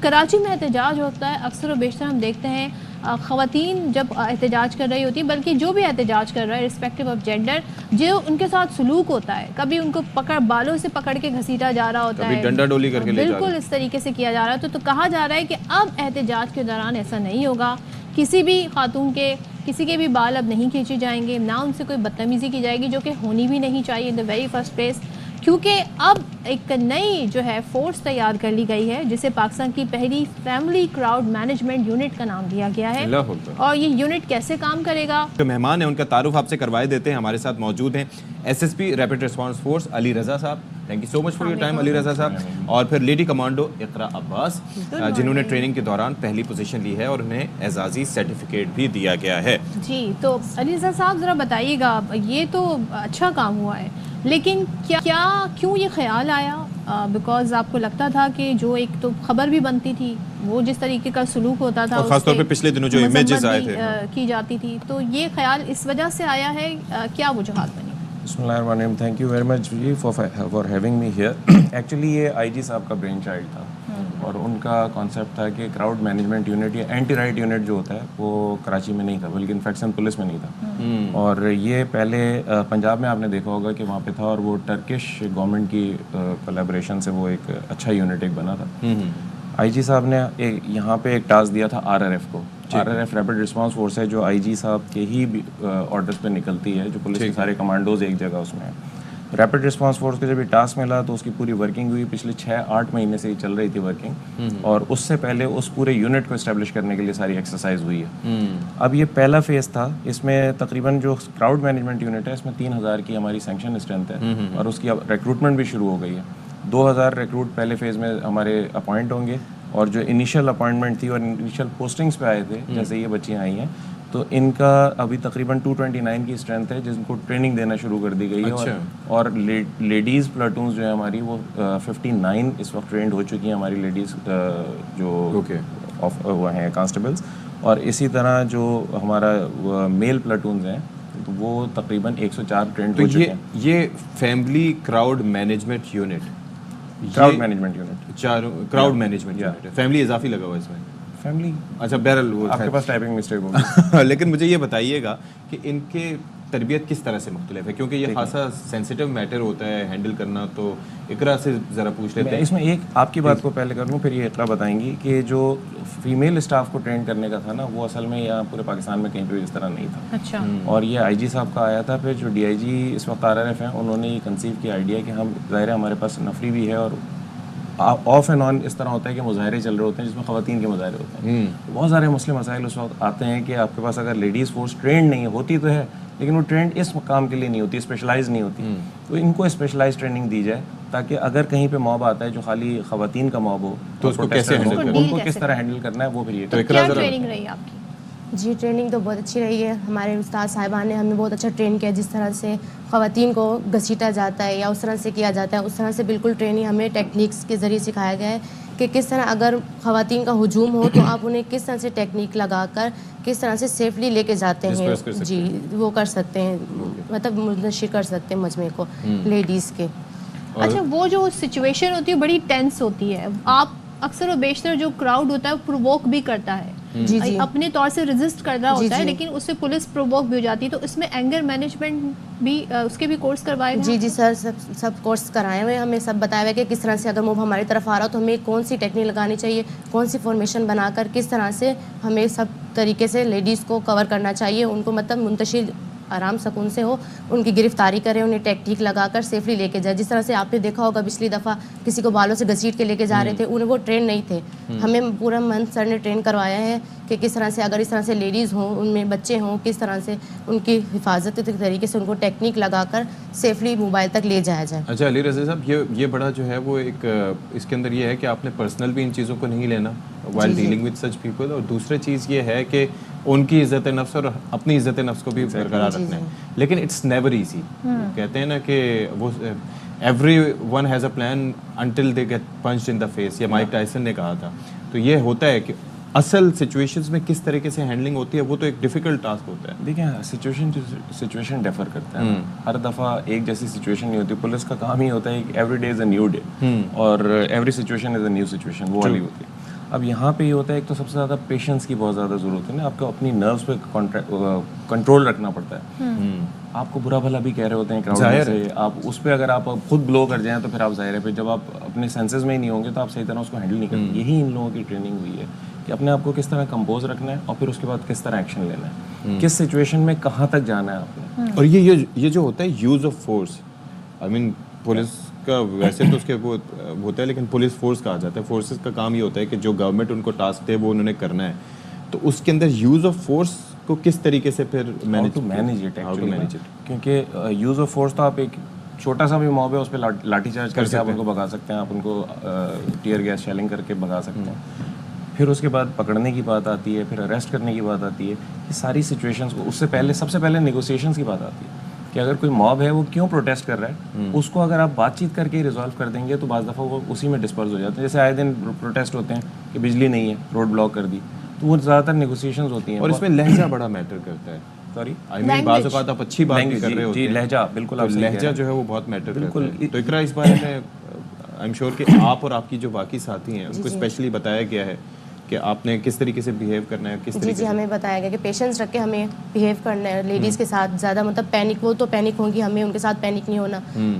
کراچی میں احتجاج ہوتا ہے، اکثر و بیشتر ہم دیکھتے ہیں خواتین جب احتجاج کر رہی ہوتی ہیں، بلکہ جو بھی احتجاج کر رہا ہے رسپیکٹیو آف جینڈر، جو ان کے ساتھ سلوک ہوتا ہے، کبھی ان کو بالوں سے پکڑ کے گھسیٹا جا رہا ہوتا ہے، کبھی ڈنڈا ڈولی کر کے لے جا رہا ہے، بالکل اس طریقے سے کیا جا رہا ہے، تو کہا جا رہا ہے کہ اب احتجاج کے دوران ایسا نہیں ہوگا، کسی بھی خاتون کے کسی کے بھی بال اب نہیں کھینچے جائیں گے، نہ ان سے کوئی بدتمیزی کی جائے گی، جو کہ ہونی بھی نہیں چاہیے ان دا ویری فرسٹ پلیس، کیونکہ اب ایک نئی جو ہے فورس تیار کر لی گئی ہے جسے پاکستان کی پہلی فیملی کراؤڈ مینجمنٹ یونٹ کا نام دیا گیا ہے، اور یہ یونٹ کیسے کام کرے گا؟ جو مہمان ہیں ان کا تعارف آپ سے کروائے دیتے ہیں. ہمارے ساتھ موجود ہیں S S P rapid response force Ali Raza sahib. Thank you so much for your time Ali Raza sahib. اور پھر لیڈی کمانڈو اقرا عباس جنہوں نے ٹریننگ کے دوران پہلی پوزیشن لی ہے اور انہیں اعزازی سرٹیفکیٹ بھی دیا گیا ہے. جی تو علی رضا صاحب ذرا بتائیے گا، یہ تو اچھا کام ہوا ہے، لیکن کیوں یہ خیال آیا؟ بیکاز آپ کو لگتا تھا کہ جو ایک تو خبر بھی بنتی تھی، وہ جس طریقے کا سلوک ہوتا تھا، اور خاص طور پہ پچھلے دنوں جو امیجز آئے تھے کی جاتی تھی، تو یہ خیال اس وجہ سے آیا ہے، کیا وجوہات بنی؟ بسم اللہ الرحمن الرحیم. تھینک یو ویری مچ جی for having me here. Actually یہ آئی جی صاحب کا برین چائلڈ تھا، اور ان کا کانسیپٹ تھا کہ کراؤڈ مینجمنٹ یونٹ یا اینٹی رائٹ یونٹ جو ہوتا ہے وہ کراچی میں نہیں تھا، بلکہ انفیکشن پولیس میں نہیں تھا. اور یہ پہلے پنجاب میں آپ نے دیکھا ہوگا کہ وہاں پہ تھا، اور وہ ٹرکش گورنمنٹ کی کولیبریشن سے وہ ایک اچھا یونٹ ایک بنا تھا. آئی جی صاحب نے یہاں پہ ایک ٹاسک دیا تھا آر آر ایف کو. R R F rapid response force ہے جو آئی جی صاحب کے ہی آرڈرز پہ نکلتی ہے، جو پولیس کے سارے کمانڈوز ایک جگہ اس میں ہیں. ریپڈ رسپانس فورس کو جب یہ ٹاسک ملا تو اس کی پوری ورکنگ ہوئی، پچھلے 6-8 مہینے سے یہ چل رہی تھی ورکنگ، اور اس سے پہلے اس پورے یونٹ کو اسٹیبلش کرنے کے لیے ساری ایکسرسائز ہوئی ہے. اب یہ پہلا فیز تھا، اس میں تقریباً جو کراؤڈ مینجمنٹ یونٹ ہے اس میں 3000 کی ہماری سینکشن اسٹرینتھ ہے، اور اس کی اب ریکروٹمنٹ بھی شروع ہو گئی ہے. 2000 ریکروٹ پہلے فیز میں ہمارے اپوائنٹ ہوں گے، اور جو انیشیل اپوائنٹمنٹ تھی اور انیشیل پوسٹنگز پہ آئے تھے، جیسے یہ بچیاں آئی ہیں، تو ان کا ابھی تقریباً 229 کی اسٹرینتھ ہے جن کو ٹریننگ دینا شروع کر دی گئی ہے. اور لیڈیز پلاٹونز جو ہے ہماری وہ 59 اس وقت ٹرینڈ ہو چکی ہیں ہماری لیڈیز جو وہ ہیں کانسٹیبلز. اور اسی طرح جو ہمارا میل پلاٹونز ہیں وہ تقریباً 104 ٹرینڈ ہو چکے ہیں. یہ family crowd management unit, crowd management unit, crowd management unit, family اضافی لگا ہوا اس میں. فیملی اچھا بہرحال آپ کے پاس ٹائپنگ مسٹیک ہوگی. لیکن مجھے یہ بتائیے گا کہ ان کے تربیت کس طرح سے مختلف ہے، کیونکہ یہ خاصا سینسیٹیو میٹر ہوتا ہے ہینڈل کرنا. تو اقرا سے ذرا پوچھ لیتے ہیں. اس میں ایک آپ کی بات کو پہلے کر لوں، پھر یہ اقرا بتائیں گی کہ جو فیمیل اسٹاف کو ٹرین کرنے کا تھا نا، وہ اصل میں یہاں پورے پاکستان میں کہیں پہ اس طرح نہیں تھا. اچھا. اور یہ آئی جی صاحب کا آیا تھا. پھر جو ڈی آئی جی اس وقت آر آر ایف ہیں، انہوں نے یہ کنسیو کیا آئیڈیا کہ ہم ظاہر ہے ہمارے پاس نفری بھی ہے، اور آف اینڈ آن اس طرح ہوتا ہے کہ مظاہرے چل رہے ہوتے ہیں جس میں خواتین کے مظاہرے ہوتے ہیں. بہت سارے مسئلے مسائل اس وقت آتے ہیں کہ آپ کے پاس اگر لیڈیز فورس ٹرینڈ نہیں ہوتی تو ہے، لیکن وہ ٹرینڈ اس کام کے لیے نہیں ہوتی، اسپیشلائز نہیں ہوتی. تو ان کو اسپیشلائز ٹریننگ دی جائے تاکہ اگر کہیں پہ موب آتا ہے جو خالی خواتین کا موب ہو تو اس کو کیسے ان کو کس طرح ہینڈل کرنا ہے وہ پھر یہ. کیا ٹریننگ رہی آپ کی؟ جی ٹریننگ تو بہت اچھی رہی ہے. ہمارے استاد صاحبان نے ہمیں بہت اچھا ٹرین کیا، جس طرح سے خواتین کو گھسیٹا جاتا ہے یا اس طرح سے کیا جاتا ہے، اس طرح سے بالکل ٹریننگ ہمیں ٹیکنیکس کے ذریعے سکھایا گیا ہے کہ کس طرح اگر خواتین کا ہجوم ہو تو آپ انہیں کس طرح سے ٹیکنیک لگا کر کس طرح سے سیفلی لے کے جاتے ہیں. جی وہ کر سکتے ہیں، مطلب منتشر کر سکتے ہیں مجمع کو لیڈیز کے. اچھا، وہ جو سچویشن ہوتی ہے بڑی ٹینس ہوتی ہے، آپ اکثر و بیشتر جو کراؤڈ ہوتا ہے پرووک بھی کرتا ہے، اپنے طور سے ریزسٹ کر رہا ہوتا ہے، لیکن اس سے پولیس پرووک بھی ہو جاتی ہے، تو اس میں اینگر مینجمنٹ بھی اس کے بھی کورس کروائے گا؟ جی سر، سب کورس کرائے ہوئے، ہمیں سب بتایا ہوا ہے کہ کس طرح سے اگر موب ہماری طرف آ رہا تو ہمیں کون سی ٹیکنیک لگانی چاہیے، کون سی فارمیشن بنا کر کس طرح سے ہمیں سب طریقے سے لیڈیز کو کور کرنا چاہیے، ان کو مطلب منتشر آرام سکون سے ہو، ان کی گرفتاری کریں، انہیں ٹیکنیک لگا کر سیفلی لے کے جائے. جس طرح سے آپ نے دیکھا ہوگا پچھلی دفعہ کسی کو بالوں سے گھسیٹ کے لے کے جا رہے تھے، انہیں وہ ٹرین نہیں تھے. ہمیں پورا منتھ سر نے ٹرین کروایا ہے کہ کس طرح سے اگر اس طرح سے لیڈیز ہوں، ان میں بچے ہوں، کس طرح سے ان کی حفاظت کے طریقے سے ان کو ٹیکنیک لگا کر سیفلی موبائل تک لے جایا جائے. اچھا علی رضا صاحب، یہ بڑا جو ہے وہ ایک اس کے اندر یہ ہے کہ آپ نے پرسنل بھی ان چیزوں کو نہیں لینا while dealing with such people، اور دوسری چیز یہ ہے کہ ان کی عزت نفس اور اپنی عزت نفس کو بھی برقرار رکھنا ہے. لیکن اٹس نیور ایزی. کہتے ہیں نا کہ وہ everyone has a plan until they get punched in the face, یہ مائک ٹائسن نے کہا تھا. تو یہ ہوتا ہے کہ اصل سچویشنز میں کس طریقے سے ہینڈلنگ ہوتی ہے وہ تو ایک ڈیفیکلٹ ٹاسک ہوتا ہے. دیکھیں سچویشن ڈیفر کرتا ہے، ہر دفعہ ایک جیسی سچویشن نہیں ہوتی. پولیس کا کام ہی ہوتا ہے کہ every day is a new day, اور every situation is a new situation, وہ والی ہوتی ہے. اب یہاں پہ یہ ہوتا ہے ایک تو سب سے زیادہ پیشنس کی بہت زیادہ ضرورت ہے نا, آپ کو اپنی نروس پہ کنٹرول رکھنا پڑتا ہے. آپ کو برا بھلا بھی کہہ رہے ہوتے ہیں کراؤڈ میں سے, آپ اس پہ اگر آپ خود بلو کر جائیں تو پھر آپ ظاہر ہے پھر جب آپ اپنے سینسز میں ہی نہیں ہوں گے تو آپ صحیح طرح اس کو ہینڈل نہیں کریں. یہی ان لوگوں کی ٹریننگ ہوئی ہے کہ اپنے آپ کو کس طرح کمپوز رکھنا ہے اور پھر اس کے بعد کس طرح ایکشن لینا ہے, کس سچویشن میں کہاں تک جانا ہے آپ نے. اور یہ جو ہوتا ہے use of force, I mean police کا ویسے تو اس کے وہ ہوتا ہے لیکن پولیس فورس کہا جاتا ہے. فورسز کا کام یہ ہوتا ہے کہ جو گورنمنٹ ان کو ٹاسک دے وہ انہوں نے کرنا ہے, تو اس کے اندر یوز آف فورس کو کس طریقے سے پھر مینیج اٹ, کیونکہ یوز آف فورس تو آپ ایک چھوٹا سا بھی موب ہے اس پہ لاٹھی چارج کر کے آپ ان کو بھگا سکتے ہیں, آپ ان کو ٹیئر گیس شیلنگ کر کے بھگا سکتے ہیں. پھر اس کے بعد پکڑنے کی بات آتی ہے, پھر اریسٹ کرنے کی بات آتی ہے. یہ ساری سچویشنس کو اس سے پہلے سب سے پہلے نیگوسیشنس کی بات آتی ہے کہ اگر کوئی موب ہے وہ کیوں پروٹیسٹ کر رہا ہے, اس کو اگر آپ بات چیت کر کے ریزالو کر دیں گے تو بعض دفعہ وہ اسی میں ڈسپرز ہو جاتے ہیں. جیسے آئے دن پروٹیسٹ ہوتے ہیں کہ بجلی نہیں ہے, روڈ بلاک کر دی, تو وہ زیادہ تر نیگوسیشنز ہوتی ہیں. اور اس میں لہجہ بڑا میٹر کرتا ہے. سوری آئی مین بعض اوقات آپ اچھی بات بھی کر رہے ہوتے ہیں, لہجہ بالکل آپ لہجہ جو ہے وہ بہت میٹر کرتا ہے. تو اقرا اس بارے میں آئی ایم شیور کہ آپ اور آپ کی جو باقی ساتھی ہیں ان کو اسپیشلی بتایا گیا ہے کہ آپ نے کس طریقے سے بیہیو کرنا ہے, کس طریقے سے. جی ہمیں بتایا گیا کہ پیشنس رکھ کے ہمیں بیہیو کرنا ہے لیڈیز کے ساتھ. زیادہ مطلب پینک, وہ تو پینک ہوں گی, ہمیں ان کے ساتھ پینک نہیں ہونا,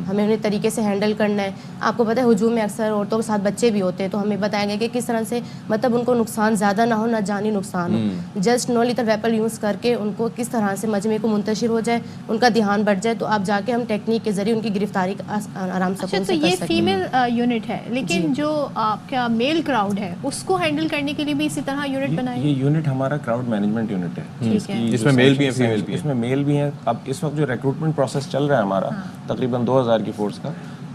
ہمیں انہیں طریقے سے ہینڈل کرنا ہے. آپ کو پتہ ہے ہجوم میں اکثر عورتوں کے ساتھ بچے بھی ہوتے ہیں, تو ہمیں بتایا گیا کہ کس طرح سے مطلب ان کو نقصان زیادہ نہ ہو, نہ جانی نقصان ہو. جسٹ نو لیتل ویپن یوز کر کے ان کو کس طرح سے مجمع کو منتشر ہو جائے, ان کا دھیان بڑھ جائے, تو آپ جا کے ہم ٹیکنیک کے ذریعے ان کی گرفتاری آرام سے کر سکتے ہیں. یہ فیمیل یونٹ ہے, لیکن جو آپ کا میل کراؤڈ ہے اس کو ہینڈل کرنے کے لیے بھی اسی طرح یونٹ بنائے. یہ یونٹ ہمارا کراؤڈ مینجمنٹ یونٹ ہے جس میں میل بھی ہیں فیمیل بھی ہیں. اس میں میل بھی ہیں. اب اس وقت جو ریکروٹمنٹ پروسیس چل رہا ہے ہمارا تقریباً 2000 کی فورس کا,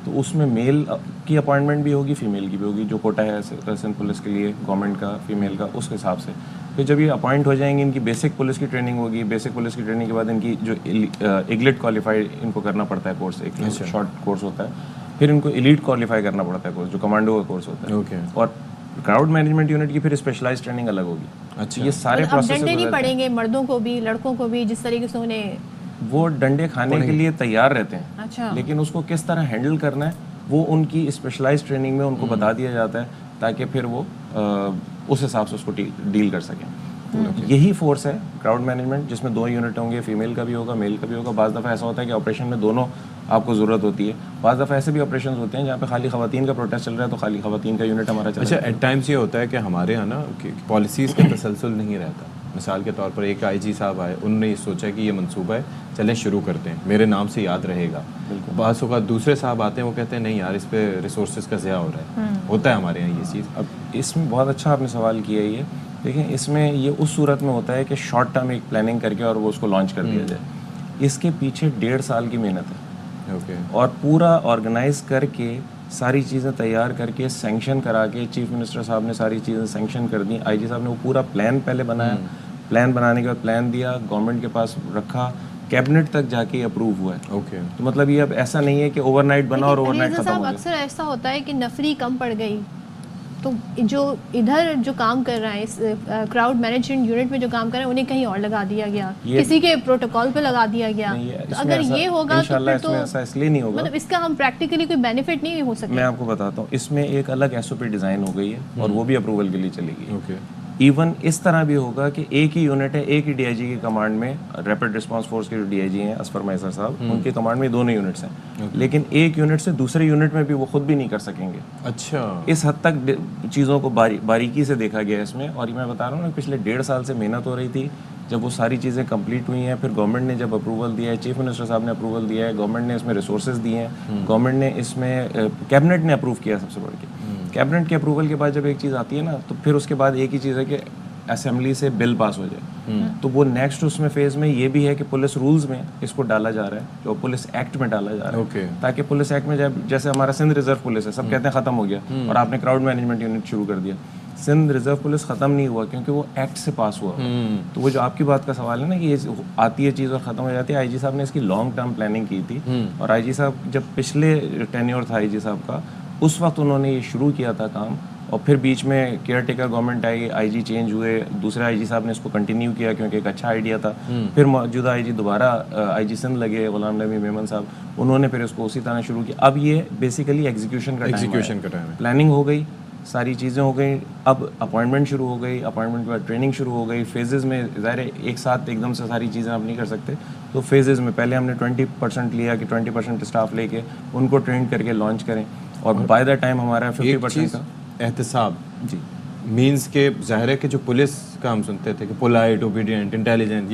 تو اس میں میل کی اپوائنٹمنٹ بھی ہوگی, فیمیل کی بھی ہوگی. جو کوٹا ہے سندھ پولیس کے لیے گورنمنٹ کا فیمیل کا, اس کے حساب سے پھر جب یہ اپوائنٹ ہو جائیں گے, ان کی بیسک پولیس کی ٹریننگ ہوگی. بیسک پولیس کی ٹریننگ کے بعد ان کی جو ایگلیٹ کوالیفائی ان کو کرنا پڑتا ہے کورس, ایک شارٹ کورس ہوتا ہے. پھر ان کو ایلیٹ کوالیفائی کرنا پڑتا ہے کورس, جو کمانڈو کا کورس ہوتا ہے. اور کراؤڈ مینجمنٹ یونٹ کی پھر اسپیشلائز ٹریننگ الگ ہوگی. اچھا, یہ سارے پروسیس ڈنڈے نہیں پڑیں گے مردوں کو بھی لڑکوں کو بھی, جس طریقے سے انہیں وہ ڈنڈے کھانے کے لیے تیار رہتے ہیں, اچھا, لیکن اس کو کس طرح ہینڈل کرنا ہے وہ ان کی اسپیشلائز ٹریننگ میں ان کو بتا دیا جاتا ہے, تاکہ پھر وہ اس حساب سے اس کو ڈیل کر سکیں. یہی فورس ہے کراؤڈ مینجمنٹ, جس میں 2 یونٹ ہوں گے, فیمیل کا بھی ہوگا, میل کا بھی ہوگا. بعض دفعہ ایسا ہوتا ہے کہ آپریشن میں دونوں آپ کو ضرورت ہوتی ہے. بعض دفعہ ایسے بھی آپریشنز ہوتے ہیں جہاں پہ خالی خواتین کا پروٹیسٹ چل رہا ہے تو خالی خواتین کا یونٹ ہمارا چل رہا ہے. اچھا, ایٹ ٹائمس یہ ہوتا ہے کہ ہمارے یہاں نا پالیسیز کا تسلسل نہیں رہتا. مثال کے طور پر ایک آئی جی صاحب آئے, انہوں نے یہ سوچا کہ یہ منصوبہ ہے, چلیں شروع کرتے ہیں, میرے نام سے یاد رہے گا. بعض اوقات دوسرے صاحب آتے ہیں, وہ کہتے ہیں نہیں یار اس پہ ریسورسز کا ضیاع ہو رہا ہے. ہوتا ہے ہمارے یہاں یہ چیز. اب اس میں بہت اچھا آپ نے سوال کیا ہے. یہ دیکھیں, اس میں یہ اس صورت میں ہوتا ہے کہ شارٹ ٹرم ایک پلاننگ کر کے اور وہ اس کو لانچ کر دیا جائے. اس کے پیچھے 1.5 سال کی محنت ہے, اور پورا آرگنائز کر کے ساری چیزیں تیار کر کے سینکشن کرا کے, چیف منسٹر صاحب نے ساری چیزیں سینکشن کر دی, آئی جی صاحب نے وہ پورا پلان پہلے بنایا, پلان بنانے کے بعد پلان دیا, گورنمنٹ کے پاس رکھا, کیبنٹ تک جا کے اپروو ہوا ہے. تو مطلب یہ اب ایسا نہیں ہے کہ اوور نائٹ بنا اور اوور نائٹ ختم ہو گیا. اکثر ایسا ہوتا ہے کہ نفری کم پڑ گئی, تو جو ادھر جو کام کر رہا ہے اس کراؤڈ مینجمنٹ یونٹ میں جو کام کر رہے ہیں انہیں کہیں اور لگا دیا گیا, کسی کے پروٹوکول پہ لگا دیا گیا. تو اگر یہ ہوگا تو پھر تو ایسا اس لیے نہیں ہوگا, مطلب اس کا ہم پریکٹیکلی کوئی بینیفٹ نہیں ہو سکتا. میں آپ کو بتاتا ہوں, اس میں ایک الگ ایس او پی ڈیزائن ہو گئی ہے اور وہ بھی اپروول کے لیے چلے گی. ایون اس طرح بھی ہوگا کہ ایک ہی یونٹ ہے, ایک ہی ڈی آئی جی کی کمانڈ میں, ریپڈ رسپانس فورس کے جو ڈی آئی جی ہیں اسفر میسر صاحب, ان کے کمانڈ میں دونوں یونٹس ہیں, لیکن ایک یونٹ سے دوسرے یونٹ میں بھی وہ خود بھی نہیں کر سکیں گے. اچھا, اس حد تک چیزوں کو باریکی سے دیکھا گیا اس میں. اور یہ میں بتا رہا ہوں نا, پچھلے 1.5 سال سے محنت ہو رہی تھی. جب وہ ساری چیزیں کمپلیٹ ہوئی ہیں, پھر گورنمنٹ نے جب اپروول دیا ہے, چیف منسٹر صاحب نے اپروول دیا ہے, گورنمنٹ نے اس میں ریسورسز دیے ہیں, گورنمنٹ نے اس میں کیبنٹ نے اپروو کیا. سب سے بڑھ کے کیبنٹ کے اپروول کے بعد جب ایک چیز آتی ہے نا, تو پھر اس کے بعد ایک ہی چیز ہے کہ اسمبلی سے بل پاس ہو جائے. تو وہ نیکسٹ اس میں فیز میں یہ بھی ہے کہ پولیس رولز میں اس کو ڈالا جا رہا ہے, جو پولیس ایکٹ میں ڈالا جا رہا ہے, تاکہ پولیس ایکٹ میں جیسے ہمارا سندھ ریزرو پولیس ہے, سب کہتے ہیں ختم ہو گیا اور آپ نے کراؤڈ مینجمنٹ یونٹ شروع کر دیا. سندھ ریزرو پولیس ختم نہیں ہوا کیونکہ وہ ایکٹ سے پاس ہوا. تو وہ جو آپ کی بات کا سوال ہے نا کہ یہ آتی ہے چیز اور ختم ہو جاتی ہے, آئی جی صاحب نے اس کی لانگ ٹرم پلاننگ کی تھی. اور آئی جی صاحب جب پچھلے ٹینیور تھا آئی جی صاحب کا, اس وقت انہوں نے یہ شروع کیا تھا کام. اور پھر بیچ میں کیئر ٹیکر گورنمنٹ آئی, آئی جی چینج ہوئے, دوسرے آئی جی صاحب نے اس کو کنٹینیو کیا کیونکہ ایک اچھا آئیڈیا تھا. پھر موجودہ آئی جی دوبارہ آئی جی سندھ لگے, غلام نبی میمن صاحب, انہوں نے پھر اس کو اسی طرح شروع کیا. اب یہ بیسیکلی ایگزیکیوشن کا ٹائم ہے. پلاننگ ہو گئی, ساری چیزیں ہو گئی. اب اپوائنٹمنٹ شروع ہو گئی, اپوائنٹمنٹ کے بعد ٹریننگ شروع ہو گئی. فیزز میں ظاہر ہے ایک ساتھ ایک دم سے ساری چیزیں آپ نہیں کر سکتے, تو فیزز میں پہلے ہم نے 20% لیا کہ 20% اسٹاف لے کے ان کو ٹرین کر کے لانچ کریں, اور بائی دا ٹائم ہمارا 50% کا احتساب جی مینس کہ ظاہر ہے کہ جو پولیس کا ہم سنتے تھے کہ polite, obedient, intelligent,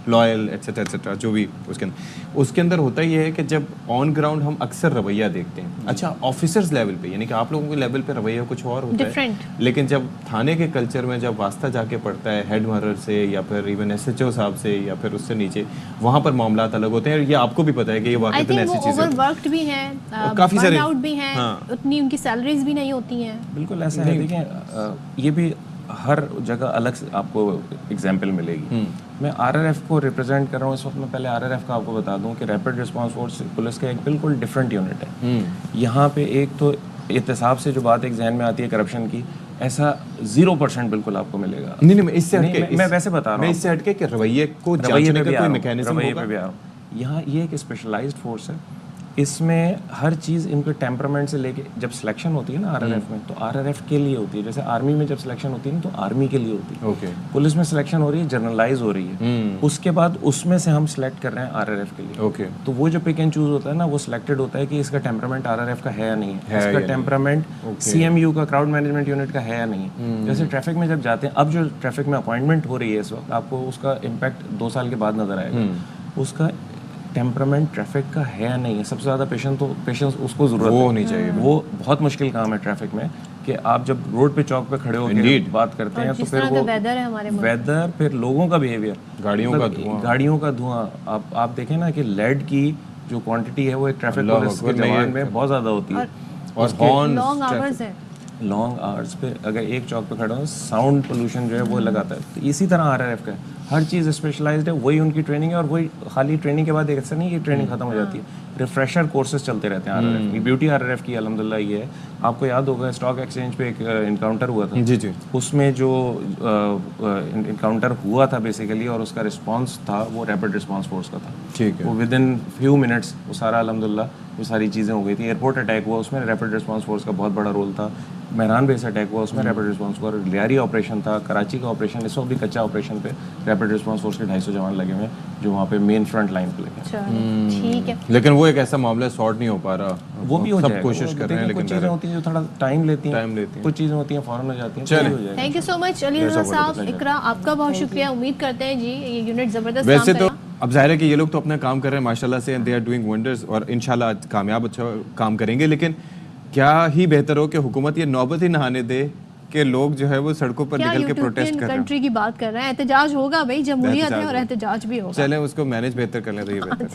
loyal et cetera et cetera جو بھی اس کے اندر ہوتا یہ ہے کہ جب آن گراؤنڈ ہم اکثر رویہ دیکھتے ہیں. اچھا آفیسرز لیول پہ, یعنی کہ آپ لوگوں کے لیول پہ رویہ کچھ اور ہوتا ہے, لیکن جب تھانے کے کلچر میں جب واسطہ جا کے پڑتا ہے ہیڈ مرر سے یا پھر ایون SHO صاحب سے یا پھر اس سے نیچے, وہاں پر معاملات الگ ہوتے ہیں. یہ آپ کو بھی پتہ ہے کہ یہ واقعی ایسی چیزیں اوور ورکڈ بھی ہیں, کافی سارے آؤٹ بھی ہیں, اتنی ان کی سیلریز بھی نہیں ہوتی ہیں. بالکل ایسا ہے. دیکھیں یہ بھی ہر جگہ الگ سے آپ کو ایگزامپل ملے گی. میں RRF کو ریپرزینٹ کر رہا ہوں اس وقت. میں پہلے RRF کا آپ کو بتا دوں کہ ریپڈ رسپانس فورس پولیس کا ایک بالکل ڈفرینٹ یونٹ ہے. یہاں پہ ایک تو احتساب سے جو بات ایک ذہن میں آتی ہے کرپشن کی, ایسا 0% بالکل آپ کو ملے گا. نہیں میں اس سے ہٹ کے, میں ویسے بتا رہا ہوں, میں اس سے ہٹ کے کہ رویے کو جانچنے کا کوئی میکینزم ہوگا. یہاں یہ ایک اسپیشلائزڈ فورس ہے. اس میں ہر چیز ان کے ٹیمپرامنٹ سے لے کے, جب سلیکشن ہوتی ہے نا RRF میں, تو RRF کے لیے ہوتی ہے. جیسے آرمی میں جب سلیکشن ہوتی ہے نا تو آرمی کے لیے ہوتی ہے. پولیس میں سلیکشن ہو رہی ہے, جرنلائز ہو رہی ہے. اس کے بعد اس میں سے ہم سلیکٹ کر رہے ہیں RRF کے لیے. تو وہ جو پک اینڈ چوز ہوتا ہے نا, وہ سلیکٹڈ ہوتا ہے کہ اس کا ٹیمپرامنٹ RRF کا ہے یا نہیں ہے, اس کا ٹیمپرامنٹ CMU کا کراؤڈ مینجمنٹ یونٹ کا ہے یا نہیں ہے. جیسے ٹریفک میں جب جاتے ہیں, اب جو ٹریفک میں اپوائنٹمنٹ ہو رہی ہے اس وقت, آپ کو اس کا امپیکٹ 2 سال کے بعد نظر آئے گا. اس کا ٹیمپرامنٹ ٹریفک کا ہے یا نہیں ہے. سب سے زیادہ پیشنس اس کو ضرورت ہونی چاہیے. وہ بہت مشکل کام ہے ٹریفک میں, کہ آپ جب روڈ پہ چوک پہ کھڑے ہو کے بات کرتے ہیں تو پھر وہ ویدر, پھر لوگوں کا بیہیویئر, گاڑیوں کا دھواں. آپ دیکھیں نا کہ لیڈ کی جو کوانٹٹی ہے وہ ایک ٹریفک پولیس کے جوان میں بہت زیادہ ہوتی ہے. اور لانگ آورس پہ اگر ایک چوک پہ کھڑے ہو, ساؤنڈ پولوشن جو ہے وہ لگاتا ہے. تو اسی طرح RRF کا ہے, ہر چیز اسپیشلائزڈ ہے. وہی ان کی ٹریننگ ہے, اور وہی خالی ٹریننگ کے بعد ایسا نہیں کہ ٹریننگ ختم ہو جاتی ہے. ریفریشر کورسز چلتے رہتے ہیں RRF کی. بیوٹی RRF کی الحمدللہ یہ ہے, آپ کو یاد ہوگا اسٹاک ایکسچینج پہ ایک انکاؤنٹر ہوا تھا. جی. اس میں جو انکاؤنٹر ہوا تھا بیسیکلی, اور اس کا رسپانس تھا وہ ریپڈ رسپانس فورس کا تھا. ٹھیک ہے. وہ ود ان فیو منٹس وہ سارا الحمدللہ وہ ساری چیزیں ہو گئی تھی. ایئرپورٹ اٹیک ہوا, اس میں ریپڈ رسپانس فورس کا بہت بڑا رول تھا. مہران بیس اٹیک ہوا, اس میں rapid response force. Lyari operation تھا, کراچی کا آپریشن, اس وقت بھی کچا آپریشن پہ ریپڈ رسپانس فورس کے 250 جوان لگے ہوئے ہیں جو وہاں پہ مین فرنٹ لائن پہ لگے ہیں. ٹھیک ہے, لیکن وہ ایک ایسا معاملہ سارٹ نہیں ہو پا رہا. وہ بھی ہو جائے گا, کوشش کر رہے ہیں, لیکن کچھ چیزیں ہوتی ہیں جو تھوڑا ٹائم لیتی ہیں, کچھ چیزیں ہوتی ہیں فوراً ہو جاتی ہیں. چلیں, تھینک یو سو مچ علی رضا صاحب. اقرا آپ کا بہت شکریہ. امید کرتے ہیں جی یہ یونٹ زبردست کام ویسے تو کرے. اب ظاہر ہے کہ یہ لوگ تو اپنا کام کر رہے ہیں ماشاءاللہ سے, دے آر ڈوئنگ ونڈرز, اور انشاءاللہ کامیاب اچھا کام کریں گے. لیکن کیا ہی بہتر ہو کہ حکومت یہ نوبت ہی نہ آنے دے کہ لوگ جو ہے وہ سڑکوں پر نکل کے پروٹیسٹ کر رہے ہیں. کنٹری کی بات کر رہے ہیں, احتجاج ہوگا بھائی, جمہوریت ہے اور احتجاج بھی ہوگا. چلیں اس کو مینج بہتر کر لیں تو یہ بہتر.